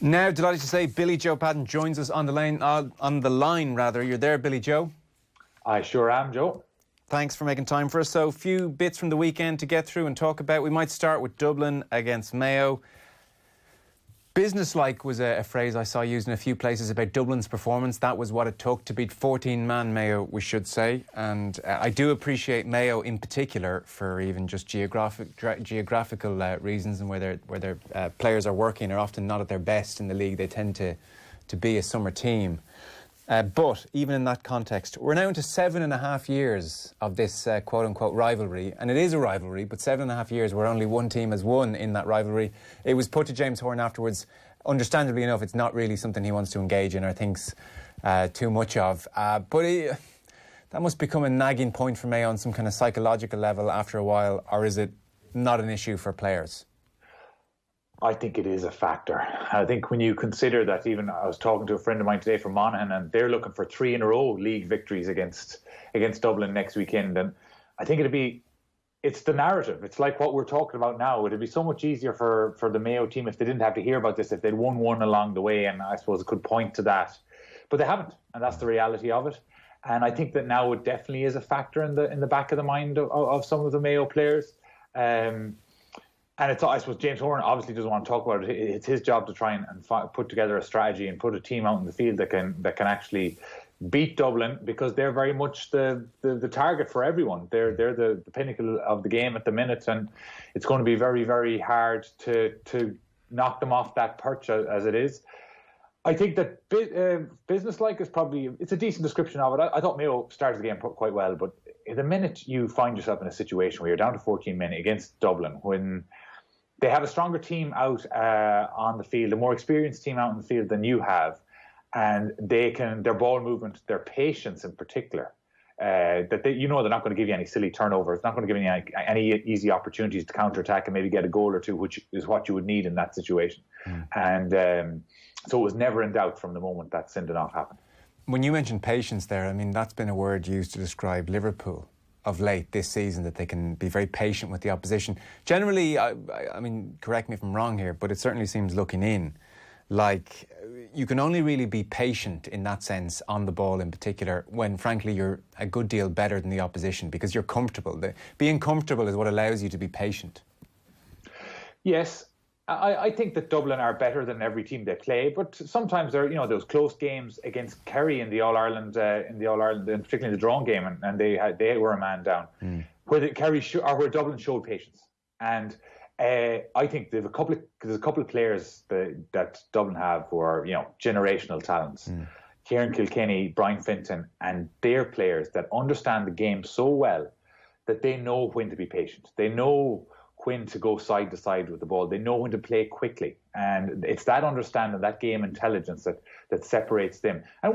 Now, delighted to say Billy Joe Padden joins us on the line. You're there, Billy Joe? I sure am, Joe. Thanks for making time for us. So, a few bits from the weekend to get through and talk about. We might start with Dublin against Mayo. Business-like was a phrase I saw used in a few places about Dublin's performance. That was what it took to beat 14-man Mayo, we should say. And I do appreciate Mayo in particular for even just geographical reasons, and where their players are working are often not at their best in the league. They tend to be a summer team. But even in that context, we're now into 7.5 years of this quote-unquote rivalry. And it is a rivalry, but 7.5 years where only one team has won in that rivalry. It was put to James Horan afterwards. Understandably enough, it's not really something he wants to engage in or thinks too much of. But that must become a nagging point for Mayo on some kind of psychological level after a while, or is it not an issue for players? I think it is a factor. I think when you consider that, even I was talking to a friend of mine today from Monaghan, and they're looking for 3 in a row league victories against Dublin next weekend. And I think it's the narrative. It's like what we're talking about now. It'd be so much easier for the Mayo team if they didn't have to hear about this, if they'd won one along the way, and I suppose it could point to that. But they haven't, and that's the reality of it. And I think that now it definitely is a factor in the back of the mind of some of the Mayo players. And it's, I suppose James Horan obviously doesn't want to talk about it. It's his job to try and put together a strategy and put a team out in the field that can actually beat Dublin, because they're very much the target for everyone. They're the pinnacle of the game at the minute, and it's going to be very, very hard to knock them off that perch as it is. I think that business-like is probably, it's a decent description of it. I thought Mayo started the game quite well, but the minute you find yourself in a situation where you're down to 14 men against Dublin, when they have a stronger team out on the field, a more experienced team out in the field than you have, and their ball movement, their patience in particular, they're not going to give you any silly turnovers, not going to give you any easy opportunities to counter-attack and maybe get a goal or two, which is what you would need in that situation. And so it was never in doubt from the moment that send-off happened. When you mentioned patience there, I mean, that's been a word used to describe Liverpool of late this season, that they can be very patient with the opposition. Generally, I mean, correct me if I'm wrong here, but it certainly seems, looking in, like you can only really be patient in that sense on the ball in particular when, frankly, you're a good deal better than the opposition, because you're comfortable. Being comfortable is what allows you to be patient. Yes. I think that Dublin are better than every team they play, but sometimes there are, those close games against Kerry in the All-Ireland, and particularly in the drawn game, and they were a man down, where where Dublin showed patience. And I think there's a couple of players that Dublin have who are generational talents. Kieran Kilkenny, Brian Finton, and they're players that understand the game so well that they know when to be patient. They know when to go side to side with the ball. They know when to play quickly, and it's that understanding, that game intelligence that separates them. And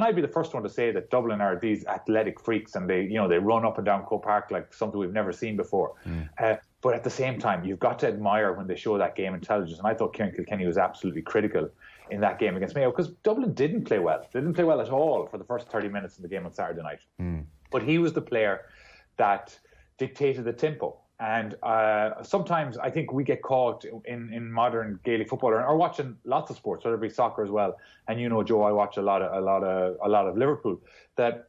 I'd be the first one to say that Dublin are these athletic freaks, and they run up and down Croke Park like something we've never seen before. But at the same time, you've got to admire when they show that game intelligence. And I thought Kieran Kilkenny was absolutely critical in that game against Mayo, because Dublin didn't play well. They didn't play well at all for the first 30 minutes of the game on Saturday night. But he was the player that dictated the tempo. And sometimes I think we get caught in modern Gaelic football, or watching lots of sports, whether it be soccer as well. And Joe, I watch a lot of Liverpool. That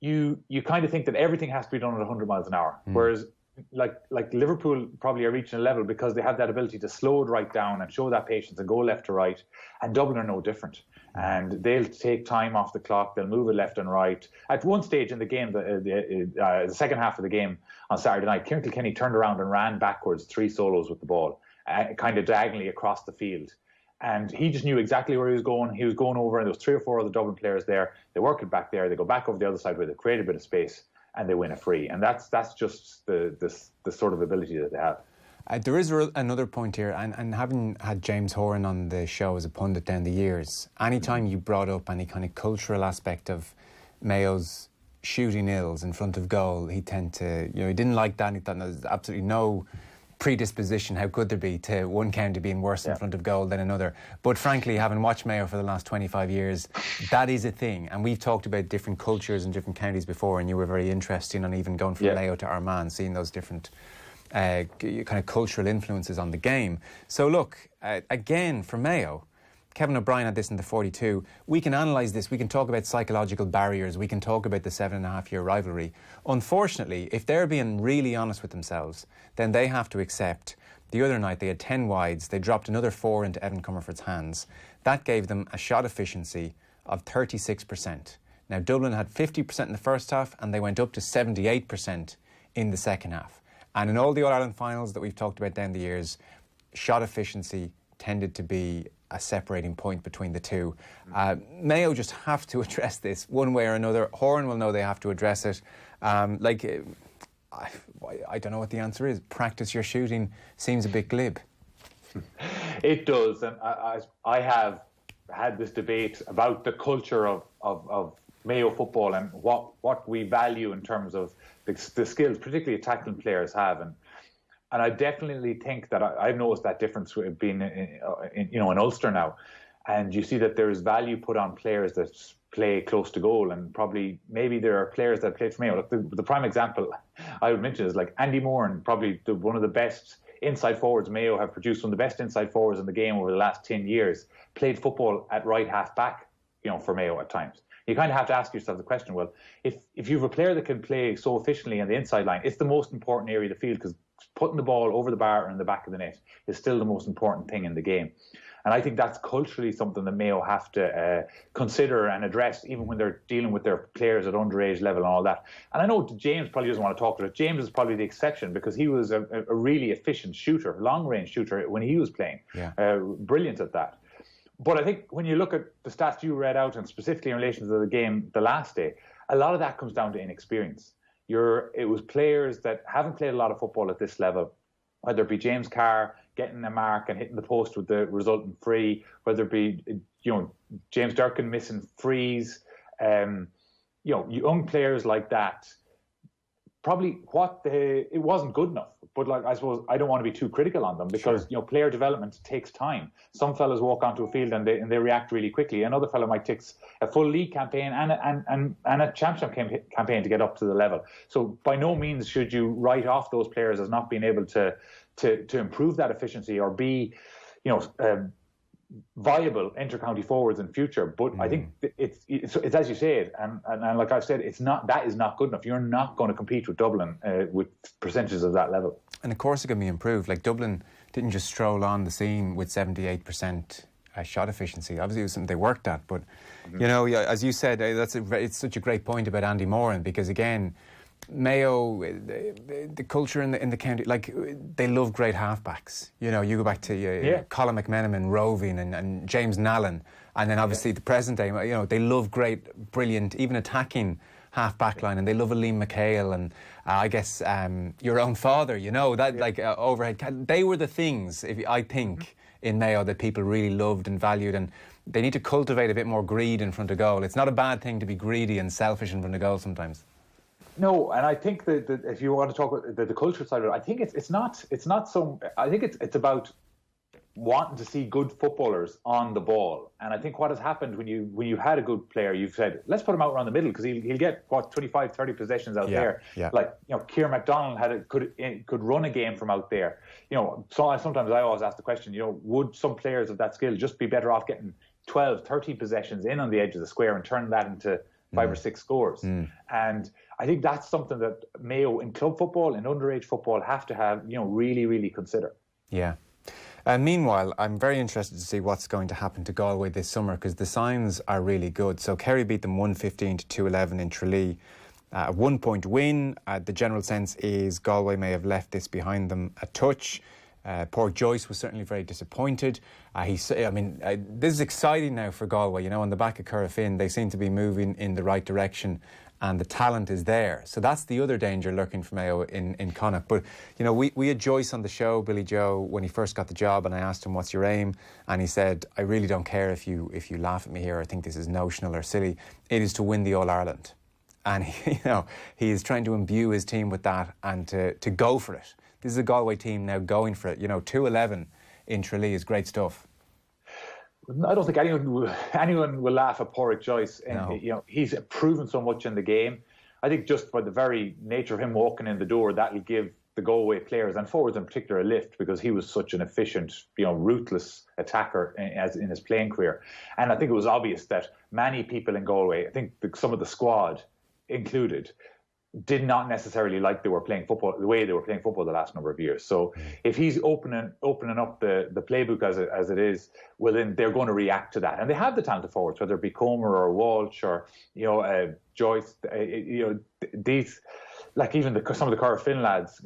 you kind of think that everything has to be done at 100 miles an hour, whereas like Liverpool probably are reaching a level because they have that ability to slow it right down and show that patience and go left to right. And Dublin are no different. And they'll take time off the clock. They'll move it left and right. At one stage in the game, the second half of the game on Saturday night, Kieran Kilkenny turned around and ran backwards 3 solos with the ball, kind of diagonally across the field. And he just knew exactly where he was going. He was going over, and there was 3 or 4 other Dublin players there. They work it back there. They go back over the other side where they create a bit of space, and they win a free. And that's just the sort of ability that they have. There is another point here, and having had James Horan on the show as a pundit down the years, anytime you brought up any kind of cultural aspect of Mayo's shooting ills in front of goal, he'd tend to, he didn't like that. He thought there's absolutely no predisposition, how could there be, to one county being worse in front of goal than another. But frankly, having watched Mayo for the last 25 years, that is a thing. And we've talked about different cultures in different counties before, and you were very interested in even going from Mayo to Armagh, seeing those different kind of cultural influences on the game. So look, again, for Mayo, Kevin O'Brien had this in the 42. We can analyse this. We can talk about psychological barriers. We can talk about the 7.5-year rivalry. Unfortunately, if they're being really honest with themselves, then they have to accept the other night they had 10 wides. They dropped another 4 into Evan Comerford's hands. That gave them a shot efficiency of 36%. Now, Dublin had 50% in the first half and they went up to 78% in the second half. And in all the All-Ireland finals that we've talked about down the years, shot efficiency tended to be a separating point between the two. Mayo just have to address this one way or another. Horan will know they have to address it. I don't know what the answer is. Practice your shooting seems a bit glib. It does. And I have had this debate about the culture of Mayo football and what we value in terms of the skills, particularly attacking players have. And I definitely think that I've noticed that difference with being in Ulster now. And you see that there's value put on players that play close to goal, and probably maybe there are players that played for Mayo. Look, the prime example I would mention is like Andy Moore, and probably one of the best inside forwards Mayo have produced, one of the best inside forwards in the game over the last 10 years, played football at right half back, for Mayo at times. You kind of have to ask yourself the question, well, if you have a player that can play so efficiently on the inside line, it's the most important area of the field, because putting the ball over the bar or in the back of the net is still the most important thing in the game. And I think that's culturally something that Mayo have to consider and address, even when they're dealing with their players at underage level and all that. And I know James probably doesn't want to talk to it. James is probably the exception, because he was a really efficient shooter, long-range shooter when he was playing. Yeah. Brilliant at that. But I think when you look at the stats you read out, and specifically in relation to the game the last day, a lot of that comes down to inexperience. It was players that haven't played a lot of football at this level, whether it be James Carr getting a mark and hitting the post with the resultant free, whether it be James Durkin missing frees, young players like that. Probably it wasn't good enough. But I suppose I don't want to be too critical on them, because player development takes time. Some fellas walk onto a field and they react really quickly. Another fellow might take a full league campaign and a championship campaign to get up to the level. So by no means should you write off those players as not being able to improve that efficiency or be viable inter-county forwards in future. But I think it's as you say, and like I've said, that is not good enough. You're not going to compete with Dublin with percentages of that level. And of course it can be improved. Like, Dublin didn't just stroll on the scene with 78% shot efficiency. Obviously it was something they worked at, but as you said, it's such a great point about Andy Moran, because again, Mayo, the culture in the county, like, they love great halfbacks. You go back to Colin McMenamin, Roving and James Nallen, and then obviously the present day, they love great, brilliant, even attacking half-back line, and they love a Liam McHale, and I guess your own father, overhead. They were the things, I think, in Mayo that people really loved and valued, and they need to cultivate a bit more greed in front of goal. It's not a bad thing to be greedy and selfish in front of goal sometimes. No, and I think that if you want to talk about the culture side of it, I think it's not so. I think it's about wanting to see good footballers on the ball. And I think what has happened when you had a good player, you've said, let's put him out around the middle, because he'll get 25, 30 possessions out there. Yeah. Like Ciara MacDonald could run a game from out there. So sometimes I always ask the question, would some players of that skill just be better off getting 12, 30 possessions in on the edge of the square and turning that into 5 or 6 scores? And I think that's something that Mayo in club football and underage football have to have, really, really consider. Yeah. Meanwhile, I'm very interested to see what's going to happen to Galway this summer, because the signs are really good. So Kerry beat them 115-211 in Tralee. A 1-point win. The general sense is Galway may have left this behind them a touch. Poor Joyce was certainly very disappointed. This is exciting now for Galway. On the back of Currafin, they seem to be moving in the right direction, and the talent is there. So that's the other danger lurking for Mayo in Connacht. But, we had Joyce on the show, Billy Joe, when he first got the job, and I asked him, what's your aim? And he said, I really don't care if you laugh at me here, I think this is notional or silly. It is to win the All-Ireland. And, he is trying to imbue his team with that and to go for it. This is a Galway team now going for it. 2-11 in Tralee is great stuff. I don't think anyone will laugh at Porrick Joyce. No. He's proven so much in the game. I think just by the very nature of him walking in the door, that'll give the Galway players and forwards in particular a lift because he was such an efficient, ruthless attacker in his playing career. And I think it was obvious that many people in Galway, I think some of the squad included, did not necessarily like the way they were playing football the last number of years. So if he's opening up the playbook as it is, well, then they're going to react to that. And they have the talented forwards, whether it be Comer or Walsh or Joyce. These, like even some of the Cork Finn lads,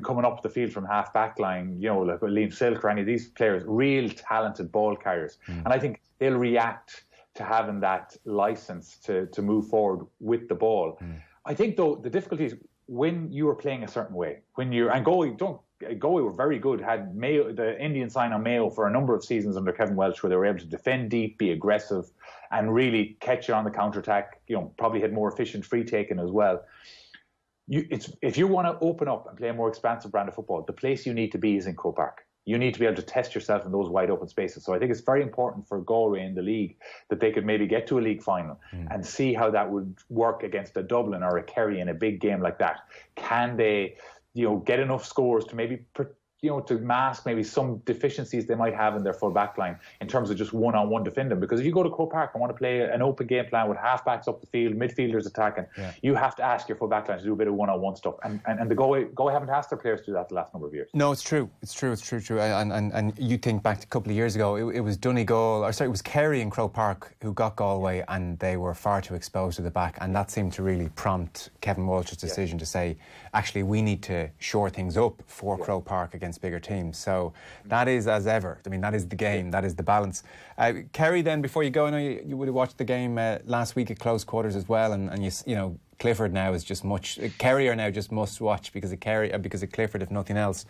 coming up the field from half back line, like Liam Silk or any of these players, real talented ball carriers. And I think they'll react to having that license to move forward with the ball. I think, though, the difficulty is when you are playing a certain way. Galway were very good, had Mayo, the Indian sign on Mayo for a number of seasons under Kevin Welch, where they were able to defend deep, be aggressive, and really catch you on the counter-attack, probably had more efficient free taking as well. If you want to open up and play a more expansive brand of football, the place you need to be is in Croke Park. You need to be able to test yourself in those wide open spaces. So I think it's very important for Galway in the league that they could maybe get to a league final and see how that would work against a Dublin or a Kerry in a big game like that. Can they, get enough scores to maybe, to mask maybe some deficiencies they might have in their full back line in terms of just one-on-one defending? Because if you go to Croke Park and want to play an open game plan with half-backs up the field, midfielders attacking, you have to ask your full back line to do a bit of one-on-one stuff. And the Galway haven't asked their players to do that the last number of years. No, it's true. And you think back to a couple of years ago, it was it was Kerry and Croke Park who got Galway, and they were far too exposed to the back, and that seemed to really prompt Kevin Walsh's decision to say, actually, we need to shore things up for Croke Park against bigger teams. So that is as ever. I mean, that is the game. That is the balance. Kerry, then, before you go, I know you would have watched the game last week at close quarters as well, and Clifford now is just much. Kerry are now just must watch because of Clifford, if nothing else.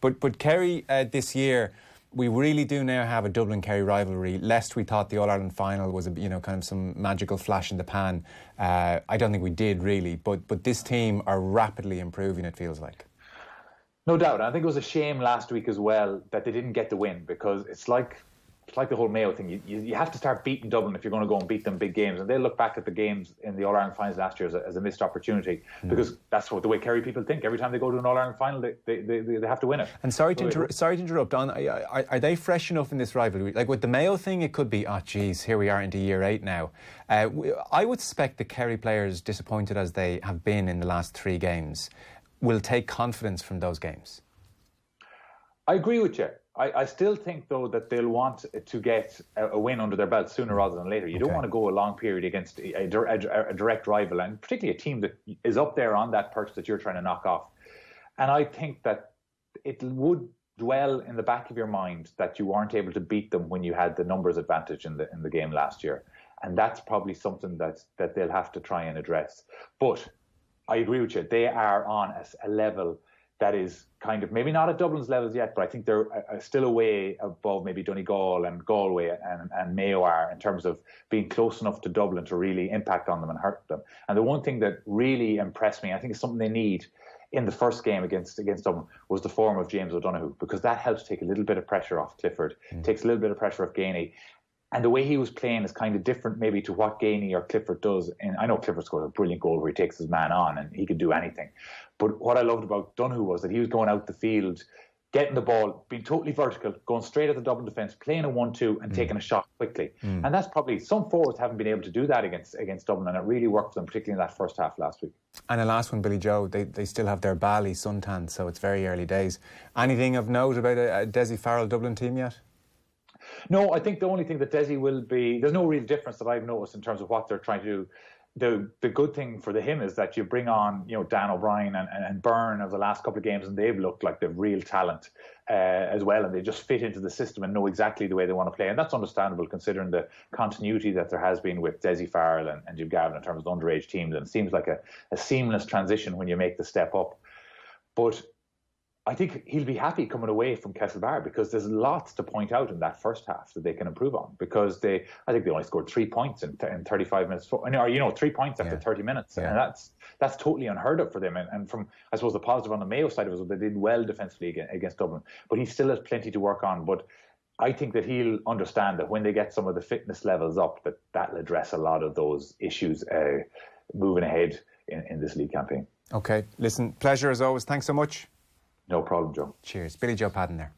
But Kerry this year, we really do now have a Dublin-Kerry rivalry. Lest we thought the All-Ireland final was kind of some magical flash in the pan. I don't think we did really, but this team are rapidly improving, it feels like. No doubt. I think it was a shame last week as well that they didn't get the win, because it's like the whole Mayo thing. You have to start beating Dublin if you're going to go and beat them big games. And they'll look back at the games in the All-Ireland finals last year as a missed opportunity, because that's the way Kerry people think. Every time they go to an All-Ireland final, they have to win it. And sorry to interrupt, Don, are they fresh enough in this rivalry? Like with the Mayo thing, it could be, here we are into year 8 now. I would suspect the Kerry players, disappointed as they have been in the last 3 games, will take confidence from those games. I agree with you. I still think, though, that they'll want to get a win under their belt sooner rather than later. You don't want to go a long period against a direct rival, and particularly a team that is up there on that perch that you're trying to knock off. And I think that it would dwell in the back of your mind that you weren't able to beat them when you had the numbers advantage in the game last year. And that's probably something that they'll have to try and address. But I agree with you. They are on a level that is kind of maybe not at Dublin's levels yet, but I think they're still a way above maybe Donegal and Galway and Mayo are, in terms of being close enough to Dublin to really impact on them and hurt them. And the one thing that really impressed me, I think it's something they need in the first game against Dublin, was the form of James O'Donoghue, because that helps take a little bit of pressure off Clifford, takes a little bit of pressure off Gainey. And the way he was playing is kind of different maybe to what Gainey or Clifford does. And I know Clifford scored a brilliant goal where he takes his man on and he could do anything. But what I loved about Donoghue was that he was going out the field, getting the ball, being totally vertical, going straight at the Dublin defence, playing a 1-2 and taking a shot quickly. And that's probably, some forwards haven't been able to do that against Dublin, and it really worked for them, particularly in that first half last week. And the last one, Billy Joe, they still have their Bally suntan, so it's very early days. Anything of note about a Dessie Farrell Dublin team yet? No, I think the only thing that Dessie will be, there's no real difference that I've noticed in terms of what they're trying to do. The good thing for him is that you bring on, Dan O'Brien and Byrne of the last couple of games, and they've looked like they've real talent as well, and they just fit into the system and know exactly the way they want to play. And that's understandable considering the continuity that there has been with Dessie Farrell and Jim Gavin in terms of the underage teams. And it seems like a seamless transition when you make the step up. But I think he'll be happy coming away from Castlebar, because there's lots to point out in that first half that they can improve on, because I think they only scored 3 points in 35 minutes, 3 points after 30 minutes. And that's totally unheard of for them. And from, I suppose, the positive on the Mayo side of it was they did well defensively against Dublin, but he still has plenty to work on. But I think that he'll understand that when they get some of the fitness levels up, that'll address a lot of those issues moving ahead in this league campaign. Okay, listen, pleasure as always. Thanks so much. No problem, Joe. Cheers. Billy Joe Padden there.